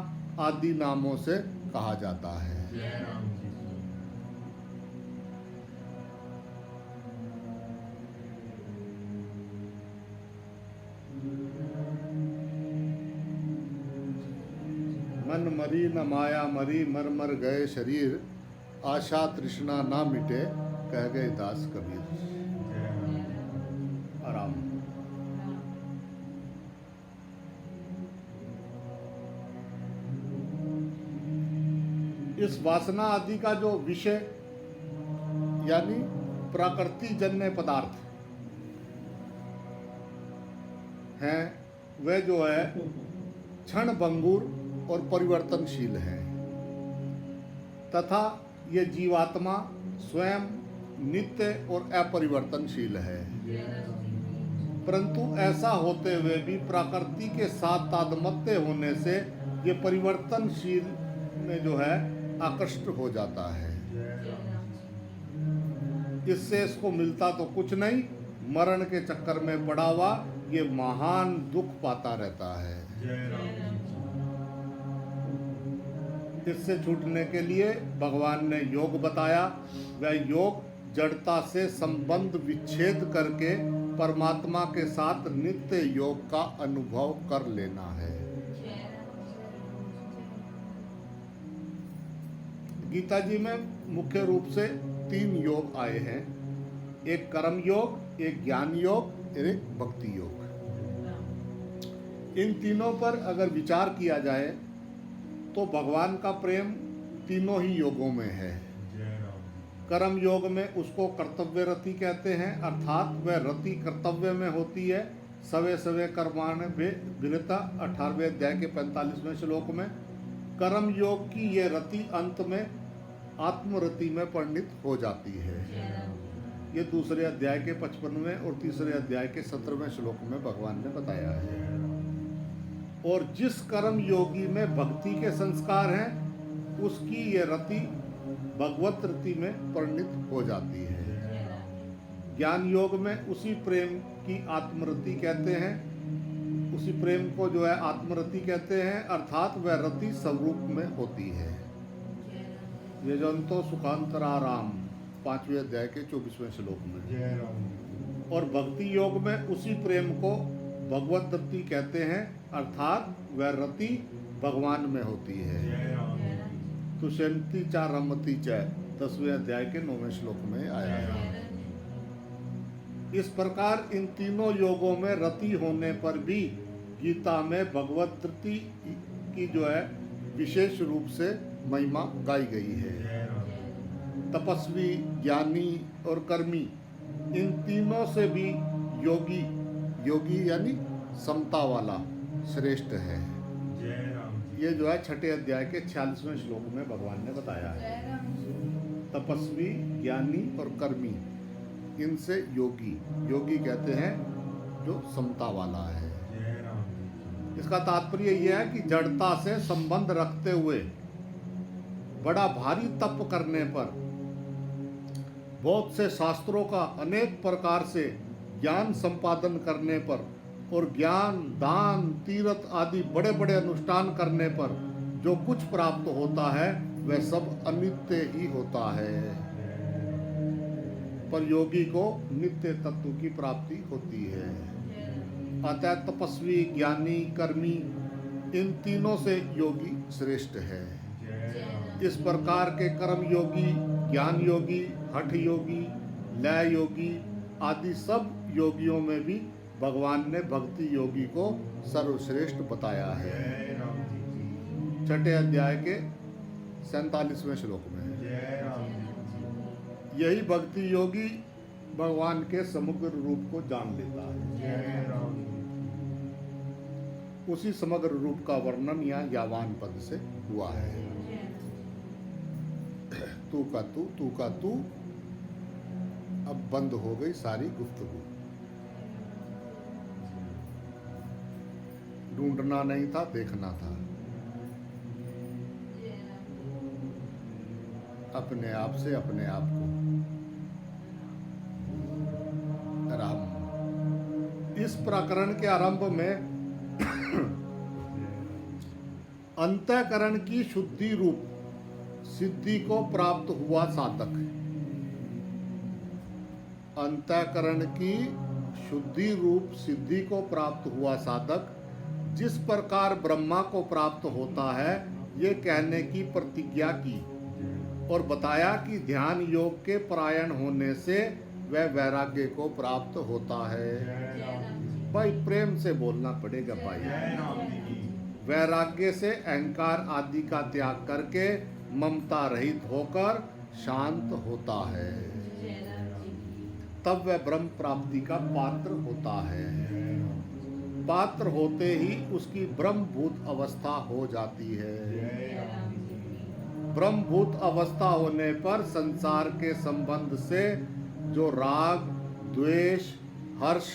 आदि नामों से कहा जाता है। मन मरी न माया मरी, मर मर गए शरीर, आशा तृष्णा ना मिटे, कह गए दास कबीर। आराम। इस वासना आदि का जो विषय यानी प्रकृति जन्य पदार्थ हैं वह जो है क्षण भंगुर और परिवर्तनशील है तथा ये जीवात्मा स्वयं नित्य और अपरिवर्तनशील है। परंतु ऐसा होते हुए भी प्रकृति के साथ तादात्म्य होने से ये परिवर्तनशील में जो है आकृष्ट हो जाता है। इससे इसको मिलता तो कुछ नहीं, मरण के चक्कर में पड़ा हुआ ये महान दुख पाता रहता है। इससे छूटने के लिए भगवान ने योग बताया। वह योग जड़ता से संबंध विच्छेद करके परमात्मा के साथ नित्य योग का अनुभव कर लेना है। गीता जी में मुख्य रूप से 3 योग आए हैं, एक कर्म योग, एक ज्ञान योग और एक भक्ति योग। इन तीनों पर अगर विचार किया जाए तो भगवान का प्रेम तीनों ही योगों में है। कर्म योग में उसको कर्तव्य रति कहते हैं, अर्थात वह रति कर्तव्य में होती है। सवे सवे कर्माण विरता 18वें अध्याय के 45वें श्लोक में कर्म योग की ये रति अंत में आत्मरति में परिणित हो जाती है। ये दूसरे अध्याय के 55वें और तीसरे अध्याय के 17वें श्लोक में भगवान ने बताया है। जय राम और जिस कर्म योगी में भक्ति के संस्कार हैं, उसकी ये रति भगवत रति में परिणित हो जाती है। ज्ञान योग में उसी प्रेम की आत्मरति कहते हैं, उसी प्रेम को जो है आत्मरति कहते हैं, अर्थात वह रति स्वरूप में होती है। ये जंतो सुखांतराराम 5वें अध्याय के 24वें श्लोक में। जय राम और भक्ति योग में उसी प्रेम को भगवत रति कहते हैं, अर्थात वह रति भगवान में होती है। जय राम तुष्यंती चा रमती च 10वें अध्याय के 9वें श्लोक में आया जय है। राम इस प्रकार इन तीनों योगों में रति होने पर भी गीता में भगवत रति की जो है विशेष रूप से महिमा गाई गई है। जय राम तपस्वी, ज्ञानी और कर्मी, इन तीनों से भी योगी, योगी यानी समता वाला श्रेष्ठ है। जय राम ये जो है 6ठे अध्याय के 46वें श्लोक में भगवान ने बताया है। तपस्वी, ज्ञानी और कर्मी, इनसे योगी, योगी कहते हैं जो समता वाला है। जय राम इसका तात्पर्य यह है कि जड़ता से संबंध रखते हुए बड़ा भारी तप करने पर, बहुत से शास्त्रों का अनेक प्रकार से ज्ञान संपादन करने पर और ज्ञान, दान, तीर्थ आदि बड़े बड़े अनुष्ठान करने पर जो कुछ प्राप्त होता है वह सब अनित्य ही होता है। पर योगी को नित्य तत्व की प्राप्ति होती है। अतः तपस्वी, ज्ञानी, कर्मी, इन तीनों से योगी श्रेष्ठ है। जय राम इस प्रकार के कर्म योगी, ज्ञान योगी, हठ योगी, लय योगी आदि सब योगियों में भी भगवान ने भक्ति योगी को सर्वश्रेष्ठ बताया है। जय राम जी 6ठे अध्याय के 47वें श्लोक में। जय राम यही भक्ति योगी भगवान के समग्र रूप को जान लेता है। जय राम उसी समग्र रूप का वर्णन यहाँ यावान पद से हुआ है। तू का तू अब बंद हो गई सारी गुफ्तगू। ढूंढना नहीं था, देखना था। अपने आप से अपने आप को राम। इस प्रकरण के आरंभ में अंतःकरण की शुद्धि रूप सिद्धि को प्राप्त हुआ साधक, अंतःकरण की शुद्धि रूप सिद्धि को प्राप्त हुआ साधक जिस प्रकार ब्रह्मा को प्राप्त होता है, ये कहने की प्रतिज्ञा की और बताया कि ध्यान योग के परायण होने से वह वैराग्य को प्राप्त होता है। जय राम भाई प्रेम से बोलना पड़ेगा भाई। जय राम जी वैराग्य से अहंकार आदि का त्याग करके ममता रहित होकर शांत होता है, तब वह ब्रह्म प्राप्ति का पात्र होता है। जय राम पात्र होते ही उसकी ब्रह्मभूत अवस्था हो जाती है। जय राम ब्रह्मभूत अवस्था होने पर संसार के संबंध से जो राग, द्वेष, हर्ष,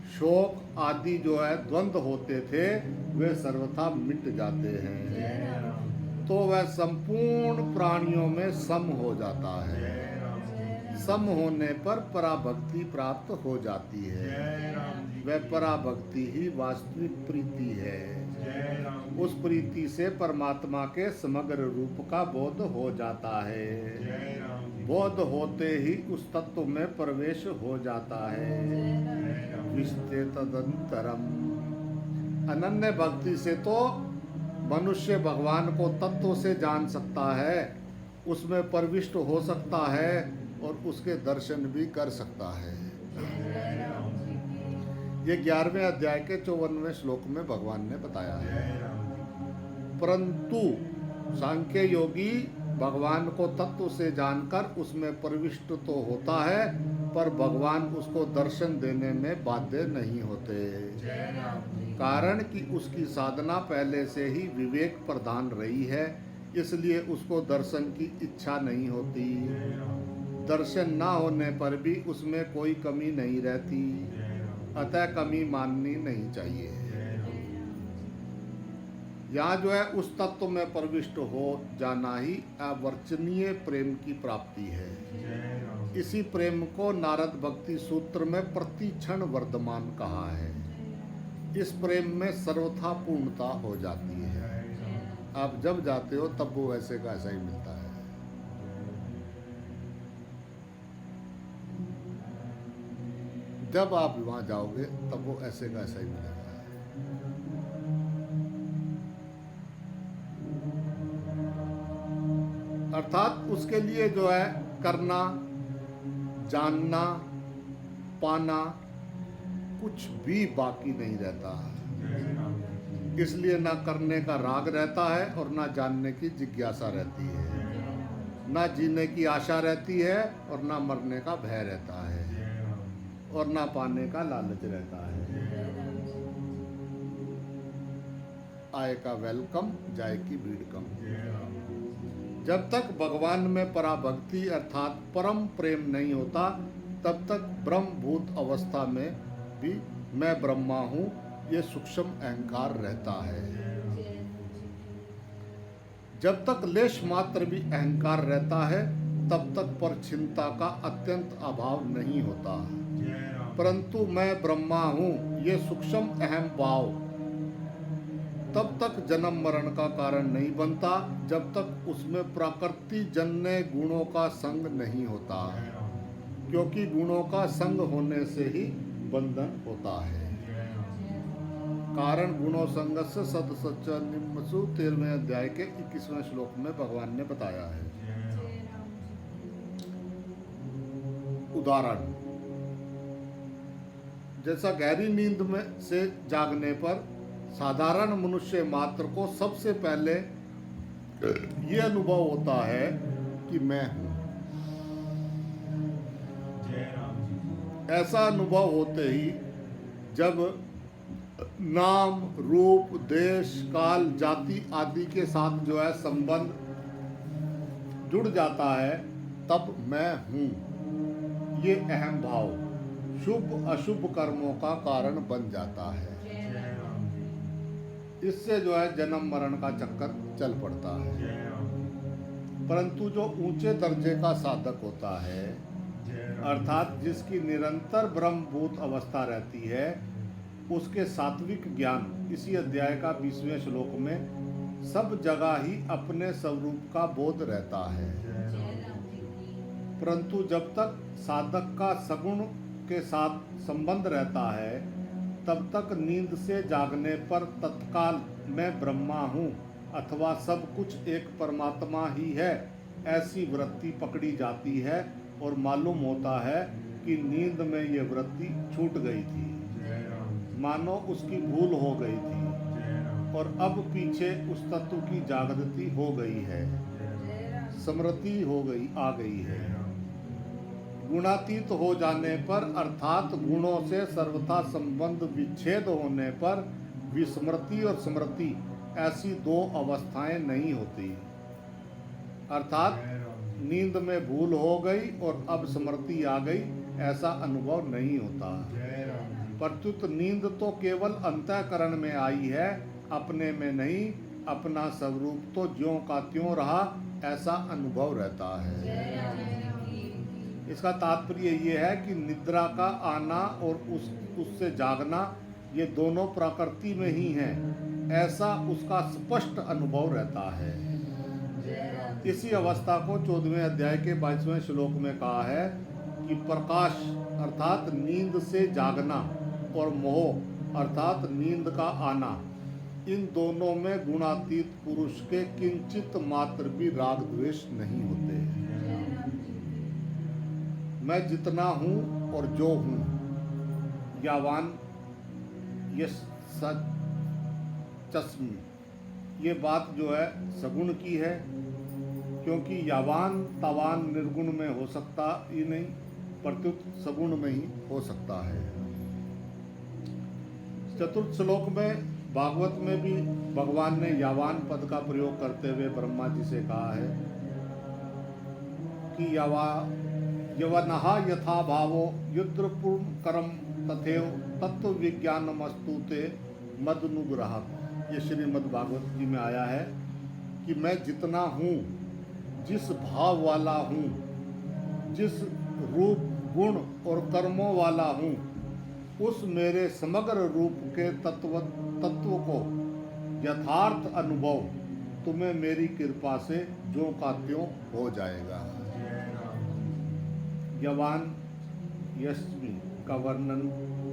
शोक आदि जो है द्वंद्व होते थे वे सर्वथा मिट जाते हैं। जय राम तो वह संपूर्ण प्राणियों में सम हो जाता है। जय राम सम होने पर पराभक्ति प्राप्त हो जाती है। जय राम वह पराभक्ति ही वास्तविक प्रीति है। जय राम उस प्रीति से परमात्मा के समग्र रूप का बोध हो जाता है। जय राम बोध होते ही उस तत्व में प्रवेश हो जाता है। जय राम विस्ते तदंतरम। अनन्य भक्ति से तो मनुष्य भगवान को तत्व से जान सकता है, उसमें प्रविष्ट हो सकता है और उसके दर्शन भी कर सकता है। जय राम ये 11वें अध्याय के 54वें श्लोक में भगवान ने बताया है। जय राम परंतु सांख्य योगी भगवान को तत्व से जानकर उसमें प्रविष्ट तो होता है, पर भगवान उसको दर्शन देने में बाध्य नहीं होते। जय राम कारण कि उसकी साधना पहले से ही विवेक प्रधान रही है, इसलिए उसको दर्शन की इच्छा नहीं होती। जय राम दर्शन ना होने पर भी उसमें कोई कमी नहीं रहती, अतः कमी माननी नहीं चाहिए। यहाँ जो है उस तत्व में प्रविष्ट हो जाना ही अवर्चनीय प्रेम की प्राप्ति है। इसी प्रेम को नारद भक्ति सूत्र में प्रतिक्षण वर्धमान कहा है। इस प्रेम में सर्वथा पूर्णता हो जाती है। आप जब जाते हो तब वो वैसे का ऐसा ही मिलता है। जब आप वहां जाओगे तब वो ऐसे का ऐसा ही मिलेगा। अर्थात उसके लिए जो है करना, जानना, पाना कुछ भी बाकी नहीं रहता। इसलिए ना करने का राग रहता है और ना जानने की जिज्ञासा रहती है, ना जीने की आशा रहती है और ना मरने का भय रहता है, और ना पाने का लालच रहता है। आए का वेलकम, जाए की भीड़ कम। जब तक भगवान में पराभक्ति अर्थात परम प्रेम नहीं होता, तब तक ब्रह्मभूत अवस्था में भी मैं ब्रह्मा हूँ ये सूक्ष्म अहंकार रहता है। जब तक लेश मात्र भी अहंकार रहता है, तब तक परछिनता का अत्यंत अभाव नहीं होता। परंतु मैं ब्रह्मा हूँ ये सूक्ष्म अहम भाव तब तक जन्म मरण का कारण नहीं बनता, जब तक उसमें प्रकृति जन्य गुणों का संग नहीं होता, क्योंकि गुणों का संग होने से ही बंधन होता है। कारण गुणों संग से सद सच निम्सु 13वें अध्याय के 21वें श्लोक में भगवान ने बताया है। उदाहरण, जैसा गहरी नींद में से जागने पर साधारण मनुष्य मात्र को सबसे पहले ये अनुभव होता है कि मैं हूं। ऐसा अनुभव होते ही जब नाम, रूप, देश, काल, जाति आदि के साथ जो है संबंध जुड़ जाता है, तब मैं हूं ये अहम भाव शुभ अशुभ कर्मों का कारण बन जाता है। इससे जो है जन्म मरण का चक्कर चल पड़ता है। परंतु जो ऊंचे दर्जे का साधक होता है, अर्थात जिसकी निरंतर ब्रह्मभूत अवस्था रहती है, उसके सात्विक ज्ञान इसी अध्याय का 20वें श्लोक में सब जगह ही अपने स्वरूप का बोध रहता है। परंतु जब तक साधक का सगुण के साथ संबंध रहता है, तब तक नींद से जागने पर तत्काल मैं ब्रह्मा हूँ अथवा सब कुछ एक परमात्मा ही है ऐसी वृत्ति पकड़ी जाती है, और मालूम होता है कि नींद में ये वृत्ति छूट गई थी, मानो उसकी भूल हो गई थी, और अब पीछे उस तत्व की जागृति हो गई है, स्मृति हो गई, आ गई है। गुणातीत हो जाने पर अर्थात गुणों से सर्वथा संबंध विच्छेद होने पर विस्मृति और स्मृति ऐसी दो अवस्थाएं नहीं होती। अर्थात नींद में भूल हो गई और अब स्मृति आ गई, ऐसा अनुभव नहीं होता। प्रत्युत नींद तो केवल अंतःकरण में आई है, अपने में नहीं। अपना स्वरूप तो ज्यों का त्यों रहा, ऐसा अनुभव रहता है। इसका तात्पर्य ये है कि निद्रा का आना और उससे जागना ये दोनों प्रकृति में ही हैं, ऐसा उसका स्पष्ट अनुभव रहता है। इसी अवस्था को 14वें अध्याय के 22वें श्लोक में कहा है कि प्रकाश अर्थात नींद से जागना और मोह अर्थात नींद का आना, इन दोनों में गुणातीत पुरुष के किंचित मात्र भी राग द्वेष नहीं होते। मैं जितना हूँ और जो हूँ, यावान ये सचस्मी, ये बात जो है सगुण की है, क्योंकि यावान तावान निर्गुण में हो सकता ही नहीं, प्रत्युत सगुण में ही हो सकता है। चतुर्थ श्लोक में भागवत में भी भगवान ने यावान पद का प्रयोग करते हुए ब्रह्मा जी से कहा है कि यवनः यथा भावो युद्रपूर्ण करम तथैव तत्व विज्ञानमस्तु ते मदनुग्रह। ये श्रीमद् भागवत जी में आया है कि मैं जितना हूँ, जिस भाव वाला हूँ, जिस रूप गुण और कर्मों वाला हूँ, उस मेरे समग्र रूप के तत्व को यथार्थ अनुभव तुम्हें मेरी कृपा से ज्यों का त्यों हो जाएगा। यवान यशवी का वर्णन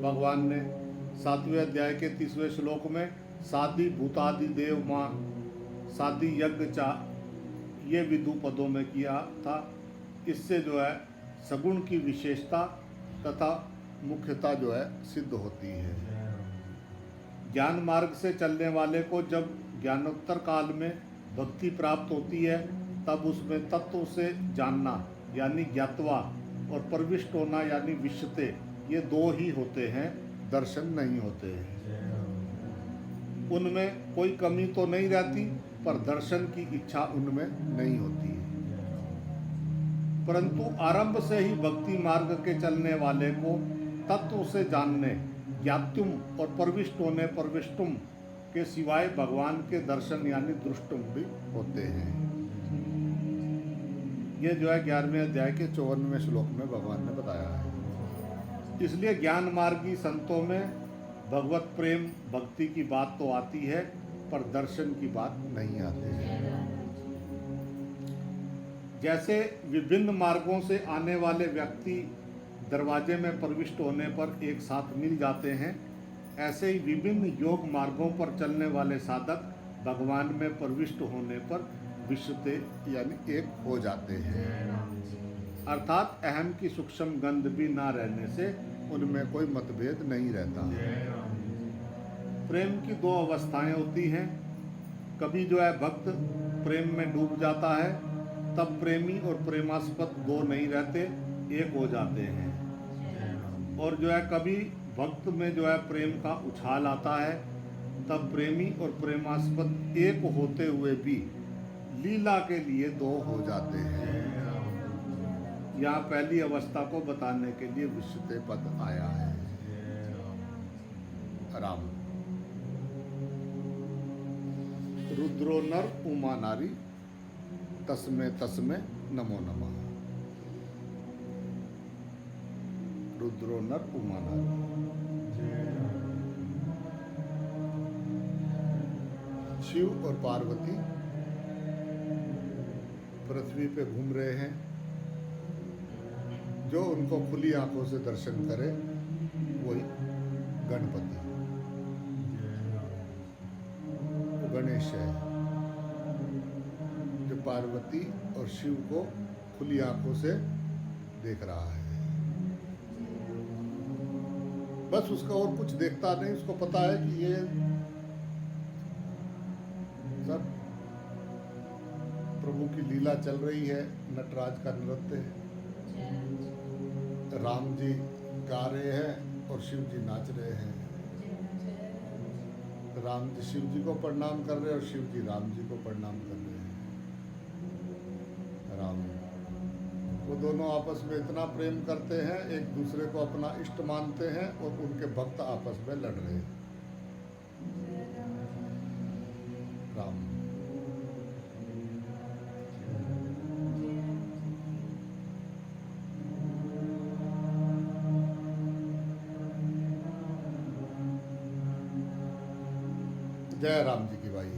भगवान ने 7वें अध्याय के 30वें श्लोक में सादि भूतादि देव माँ सादि यज्ञ चा ये विदु पदों में किया था। इससे जो है सगुण की विशेषता तथा मुख्यता जो है सिद्ध होती है। ज्ञान मार्ग से चलने वाले को जब ज्ञानोत्तर काल में भक्ति प्राप्त होती है, तब उसमें तत्व से जानना यानी ज्ञात्वा और प्रविष्ट होना यानी विश्यते, ये दो ही होते हैं, दर्शन नहीं होते हैं। उनमें कोई कमी तो नहीं रहती, पर दर्शन की इच्छा उनमें नहीं होती है। परंतु आरंभ से ही भक्ति मार्ग के चलने वाले को तत्व से जानने, ज्ञात्युम और प्रविष्ट होने प्रविष्टुम के सिवाय भगवान के दर्शन यानी दृष्टुम भी होते हैं। ये जो है 11वें अध्याय के 54वें श्लोक में भगवान ने बताया है। इसलिए ज्ञान मार्गी संतों में भगवत प्रेम भक्ति की बात तो आती है, पर दर्शन की बात नहीं आती है। जैसे विभिन्न मार्गों से आने वाले व्यक्ति दरवाजे में प्रविष्ट होने पर एक साथ मिल जाते हैं, ऐसे ही विभिन्न योग मार्गों पर चलने वाले साधक भगवान में प्रविष्ट होने पर विश्वते यानी एक हो जाते हैं। अर्थात अहम की सूक्ष्म गंध भी ना रहने से उनमें कोई मतभेद नहीं रहता। प्रेम की दो अवस्थाएं होती हैं। कभी जो है भक्त प्रेम में डूब जाता है, तब प्रेमी और प्रेमास्पद दो नहीं रहते, एक हो जाते हैं। और जो है कभी भक्त में जो है प्रेम का उछाल आता है, तब प्रेमी और प्रेमास्पद एक होते हुए भी लीला के लिए दो हो जाते हैं। यहाँ पहली अवस्था को बताने के लिए विश्वते पद आया है। राम रुद्रो नर उमा नारी तस्मे तस्मे नमो नमः। रुद्रो नर उमा नारी। शिव और पार्वती पृथ्वी पे घूम रहे हैं। जो उनको खुली आंखों से दर्शन करे वही गणपति, वो गणेश है, जो पार्वती और शिव को खुली आंखों से देख रहा है। बस उसका और कुछ देखता नहीं, उसको पता है कि ये सब प्रभु की लीला चल रही है, नटराज का नृत्य है। राम जी गा रहे हैं और शिव जी नाच रहे हैं। राम जी शिव जी को प्रणाम कर रहे हैं और शिव जी राम जी को प्रणाम कर रहे हैं। राम वो दोनों आपस में इतना प्रेम करते हैं, एक दूसरे को अपना इष्ट मानते हैं, और उनके भक्त आपस में लड़ रहे हैं। राम जय राम जी की भाई।